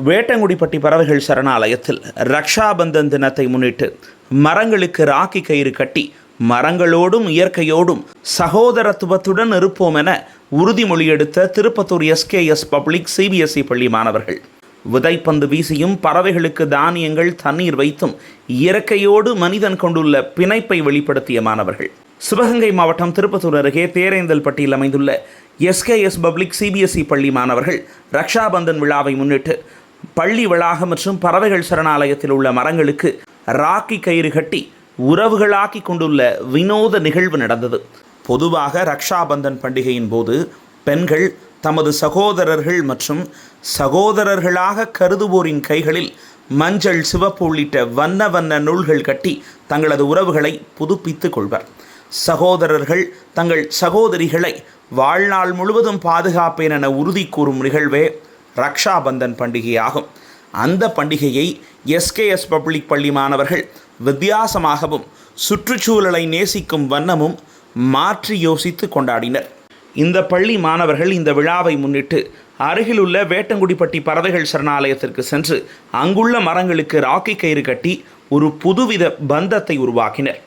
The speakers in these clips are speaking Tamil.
வேட்டங்குடிப்பட்டி பறவைகள் சரணாலயத்தில் ரக்ஷாபந்தன் தினத்தை முன்னிட்டு மரங்களுக்கு ராக்கி கயிறு கட்டி மரங்களோடும் இயற்கையோடும் சகோதரத்துவத்துடன் இருப்போம் என உறுதிமொழி எடுத்த திருப்பத்தூர் எஸ்கேஎஸ் பப்ளிக் சிபிஎஸ்இ பள்ளி மாணவர்கள் விதைப்பந்து வீசியும் பறவைகளுக்கு தானியங்கள் தண்ணீர் வைத்தும் இயற்கையோடு மனிதன் கொண்டுள்ள பிணைப்பை வெளிப்படுத்திய மாணவர்கள் சிவகங்கை மாவட்டம் திருப்பத்தூர் அருகே தேரேந்தல்பட்டியில் அமைந்துள்ள எஸ்கேஎஸ் பப்ளிக் சிபிஎஸ்இ பள்ளி மாணவர்கள் ரக்ஷாபந்தன் விழாவை முன்னிட்டு பள்ளி வளாகம் மற்றும் பறவைகள் சரணாலயத்தில் உள்ள மரங்களுக்கு ராக்கி கயிறு கட்டி உறவுகளாக்கி கொண்டுள்ள வினோத நிகழ்வு நடந்தது. பொதுவாக ரக்ஷாபந்தன் பண்டிகையின் போது பெண்கள் தமது சகோதரர்கள் மற்றும் சகோதரர்களாக கருதுவோரின் கைகளில் மஞ்சள், சிவப்பு உள்ளிட்ட வண்ண வண்ண நூல்கள் கட்டி தங்களது உறவுகளை புதுப்பித்துக் கொள்வர். சகோதரர்கள் தங்கள் சகோதரிகளை வாழ்நாள் முழுவதும் பாதுகாப்பேன் என உறுதி கூறும் நிகழ்வே ரக்ஷாபந்தன் பண்டிகையாகும். அந்த பண்டிகையை எஸ்கேஎஸ் பப்ளிக் பள்ளி மாணவர்கள் வித்தியாசமாகவும் சுற்றுச்சூழலை நேசிக்கும் வண்ணமும் மாற்றி யோசித்து கொண்டாடினர். இந்த பள்ளி மாணவர்கள் இந்த விழாவை முன்னிட்டு அருகிலுள்ள வேட்டங்குடிப்பட்டி பறவைகள் சரணாலயத்திற்கு சென்று அங்குள்ள மரங்களுக்கு ராக்கி கயிறு கட்டி ஒரு புதுவித பந்தத்தை உருவாக்கினர்.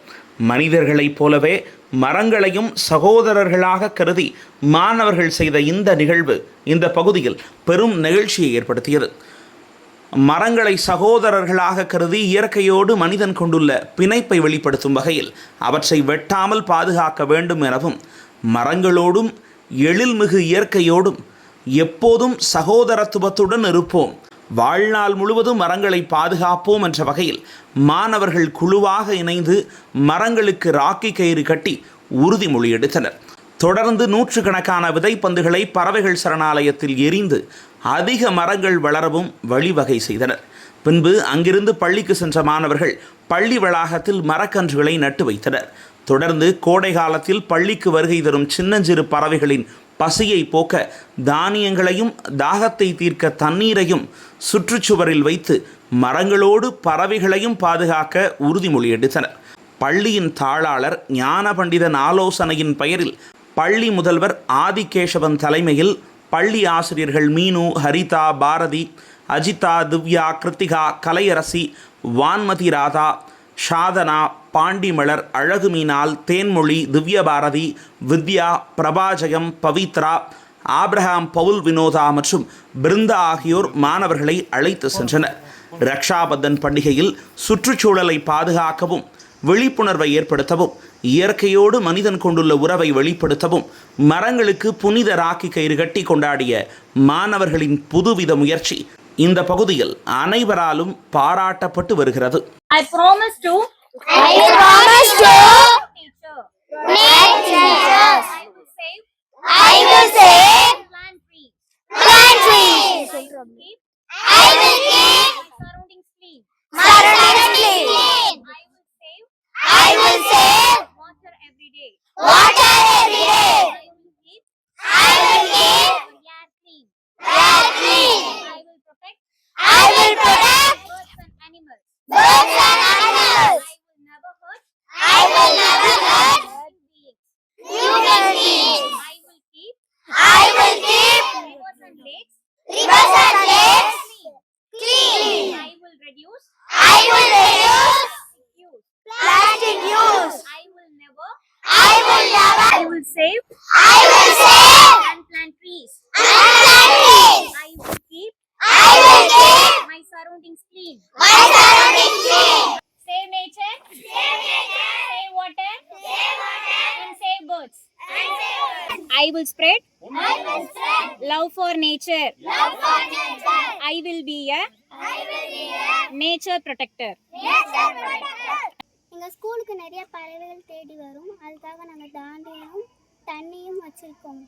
மனிதர்களைப் போலவே மரங்களையும் சகோதரர்களாக கருதி மாணவர்கள் செய்த இந்த நிகழ்வு இந்த பகுதியில் பெரும் நெகிழ்ச்சியை ஏற்படுத்தியது. மரங்களை சகோதரர்களாக கருதி இயற்கையோடு மனிதன் கொண்டுள்ள பிணைப்பை வெளிப்படுத்தும் வகையில் அவற்றை வெட்டாமல் பாதுகாக்க வேண்டும் எனவும் மரங்களோடும் எழில்மிகு இயற்கையோடும் எப்போதும் சகோதரத்துவத்துடன் இருப்போம், வாழ்நாள் முழுவதும் மரங்களை பாதுகாப்போம் என்ற வகையில் மாணவர்கள் குழுவாக இணைந்து மரங்களுக்கு ராக்கி கயிறு கட்டி உறுதிமொழி எடுத்தனர். தொடர்ந்து நூற்றுக்கணக்கான விதைப்பந்துகளை பறவைகள் சரணாலயத்தில் எரிந்து அதிக மரங்கள் வளரவும் வழிவகை செய்தனர். பின்பு அங்கிருந்து பள்ளிக்கு சென்ற மாணவர்கள் பள்ளி வளாகத்தில் மரக்கன்றுகளை நட்டு வைத்தனர். தொடர்ந்து கோடை காலத்தில் பள்ளிக்கு வருகை தரும் சின்னஞ்சிறு பறவைகளின் பசியை போக்க தானியங்களையும் தாகத்தை தீர்க்க தண்ணீரையும் சுற்றுச்சுவரில் வைத்து மரங்களோடு பறவைகளையும் பாதுகாக்க உறுதிமொழி எடுத்தனர். பள்ளியின் தாளாளர் ஞான பண்டிதன் ஆலோசனையின் பெயரில் பள்ளி முதல்வர் ஆதிகேசவன் தலைமையில் பள்ளி ஆசிரியர்கள் மீனு, ஹரிதா, பாரதி, அஜிதா, திவ்யா, கிருத்திகா, கலையரசி, வான்மதி ராதா, சாதனா, பாண்டிமலர், அழகு மீனால், தேன்மொழி, திவ்ய பாரதி, வித்யா, பிரபாஜயம், பவித்ரா, ஆப்ரஹாம், பவுல், வினோதா மற்றும் பிருந்தா ஆகியோர் மாணவர்களை அழைத்து சென்றனர். ரக்ஷாபந்தன் பண்டிகையில் சுற்றுச்சூழலை பாதுகாக்கவும் விழிப்புணர்வை ஏற்படுத்தவும் இயற்கையோடு மனிதன் கொண்டுள்ள உறவை வெளிப்படுத்தவும் மரங்களுக்கு புனித ராக்கி கயிறு கட்டி கொண்டாடிய மாணவர்களின் புதுவித முயற்சி இந்த பகுதியில் அனைவராலும் பாராட்டப்பட்டு வருகிறது. I promise to plant trees. I will keep surroundings clean. I will save water every day. I will keep air clean. I will protect birds and animals. I will never hurt human beings. I will keep rivers and lakes clean. I will reduce plastic use. I will save and plant trees. I will keep my surroundings clean. Save nature, save water, and save birds. I will spread love for nature. I will be a nature protector. எங்கள் ஸ்கூலுக்கு நிறைய பறவைகள் தேடி வரும். அதுக்காக நாங்கள் தாண்டியும் தண்ணியும் வச்சுருக்கோம்.